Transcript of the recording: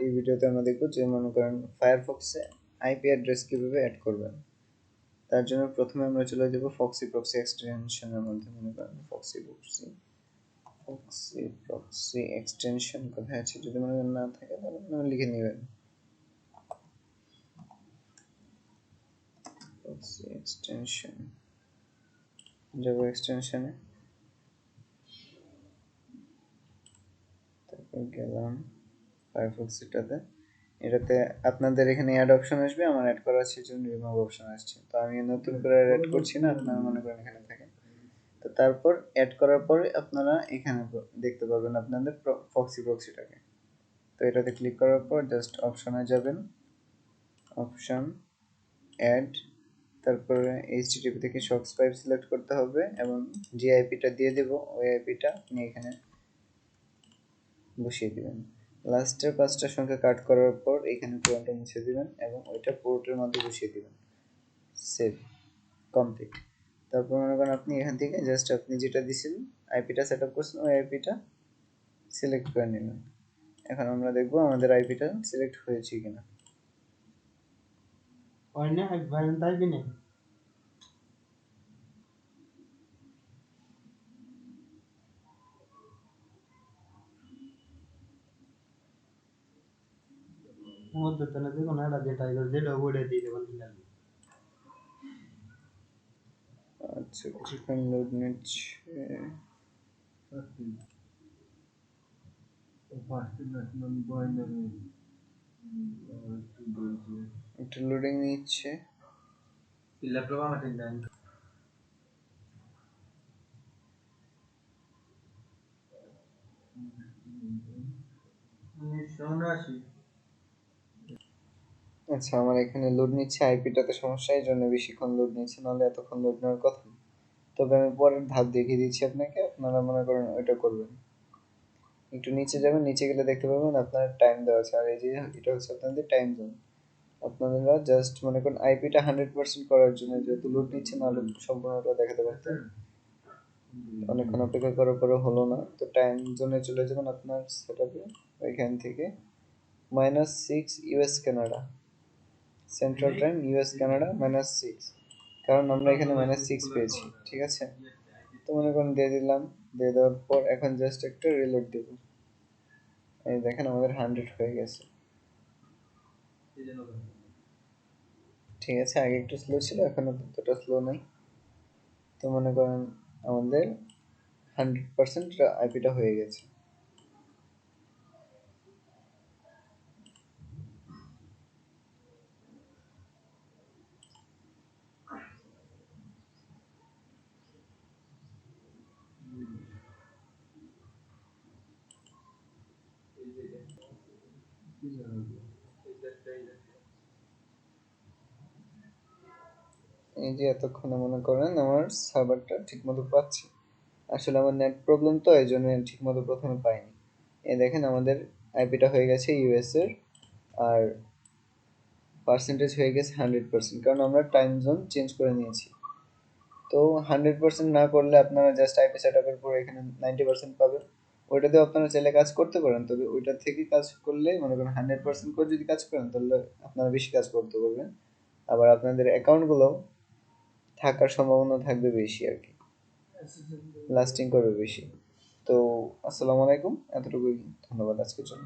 এই ভিডিওতে আমরা দেখব যে মনে করেন ফায়ারফক্সে আইপি অ্যাড্রেস কিভাবে অ্যাড করবেন। তার জন্য প্রথমে আমরা চলে যাব ফক্সি প্রক্সি এক্সটেনশনের মধ্যে। মনে করেন ফক্সি প্রক্সি এক্সটেনশন কোথায় আছে, যদি মনে করেন না থাকে তাহলে আপনি লিখে নেবেন ফক্সি এক্সটেনশন। যাব এক্সটেনশনে, তারপর গেলাম ফায়ারফক্স এটাতে আপনাদের এখানে অ্যাড অপশন আসবে, আমার অ্যাড করা আছে জন্য রিমুভ অপশন আসছে। তো আমি নতুন করে অ্যাড করছি না, আপনারা মনে করেন এখানে থাকেন। তো তারপর অ্যাড করার পরে আপনারা এখানে দেখতে পাবেন আপনাদের ফক্সি প্রক্সিটাকে। তো এটাতে ক্লিক করার পর জাস্ট অপশনে যাবেন, অপশন অ্যাড, তারপরে এইচটিটিপি থেকে শক্স পাইপ সিলেক্ট করতে হবে এবং যে আইপিটা দিয়ে দেব ওই আইপিটা আপনি এখানে বসিয়ে দিবেন। লাস্টের 5টা সংখ্যা কাট করার পর এখানে পুরোটা মুছে দিবেন এবং ওইটা পোর্টের মধ্যে বসিয়ে দিবেন। Save, complete. তারপর মনে করেন আপনি এখান থেকে জাস্ট আপনি যেটা দিয়েছিলেন আইপিটা সেট আপ করছেন ওই আইপিটা সিলেক্ট করে নিলেন। এখন আমরা দেখব আমাদের আইপিটা সিলেক্ট হয়েছে কিনা। ওইনে একবার তাই দিনে মধ্যে তনে দেখো না এটা যেটা যেটা ওইটা দিয়ে দেবেন দিলেন। আচ্ছা কিছুক্ষণ লোড নিচ্ছে, একটু লোডিং নিচ্ছে। আচ্ছা আমার এখানে লোড নিচ্ছে, আইপিটাতে সমস্যা, এই জন্য বেশিক্ষণ লোড নিচ্ছে, নাহলে এতক্ষণ লোড নেওয়ার কথা না। তবে আমি পরের ধাপ দেখিয়ে দিচ্ছি আপনাকে, আপনারা মনে করেন ওইটা করবেন। একটু নিচে যাবেন, নিচে গেলে দেখতে পাবেন আপনার টাইম দেওয়া আছে, আর এই যে এটা হচ্ছে আপনাদের টাইম জোন। আপনারা জাস্ট মনে করেন আইপিটা 100% করার জন্য, যেহেতু লোড নিচ্ছে নাহলে সম্পূর্ণটা দেখাতে পারতেন। অনেকক্ষণ অপেক্ষা করার পরে হলো না, তো টাইম জোনে চলে যাবেন আপনার সেটআপে। ওইখান থেকে -6 US Canada, central time US Canada -6, কারণ আমরা এখানে -6 পেয়েছি। ঠিক আছে, তো মনে করেন দিয়ে দিলাম। দিয়ে দেওয়ার পর এখন জাস্ট একটা রিলোড দেব। এই দেখেন আমাদের 100 হয়ে গেছে। ঠিক আছে, আগে একটু স্লো ছিল, এখন ততটা স্লো নাই। তো মনে করেন আমাদের 100% আইপিটা হয়ে গেছে। এই যে এতক্ষণে মনে করেন আমার সার্ভারটা ঠিকমতো পাচ্ছি। আসলে আমার নেট প্রবলেম, তো এই জন্য ঠিকমতো প্রথমে পাইনি। এই দেখেন আমাদের আইপিটা হয়ে গেছে ইউএস এর, আর পার্সেন্টেজ হয়ে গেছে 100%, কারণ আমরা টাইম জোন চেঞ্জ করে নিয়েছি। তো 100% না করলে আপনারা জাস্ট আইপি সেট আপের পর এখানে 90% পাবেন। ওইটাতেও আপনারা চাইলে কাজ করতে পারেন, তবে ওইটা থেকে কাজ করলে মনে করেন 100% করে যদি কাজ করেন তাহলে আপনারা বেশি কাজ করতে পারবেন, আবার আপনাদের অ্যাকাউন্টগুলো থাকার সম্ভাবনা থাকবে বেশি আর কি, লাস্টিং করবে বেশি। তো আসসালামু আলাইকুম, এতটুকুই, ধন্যবাদ আজকের জন্য।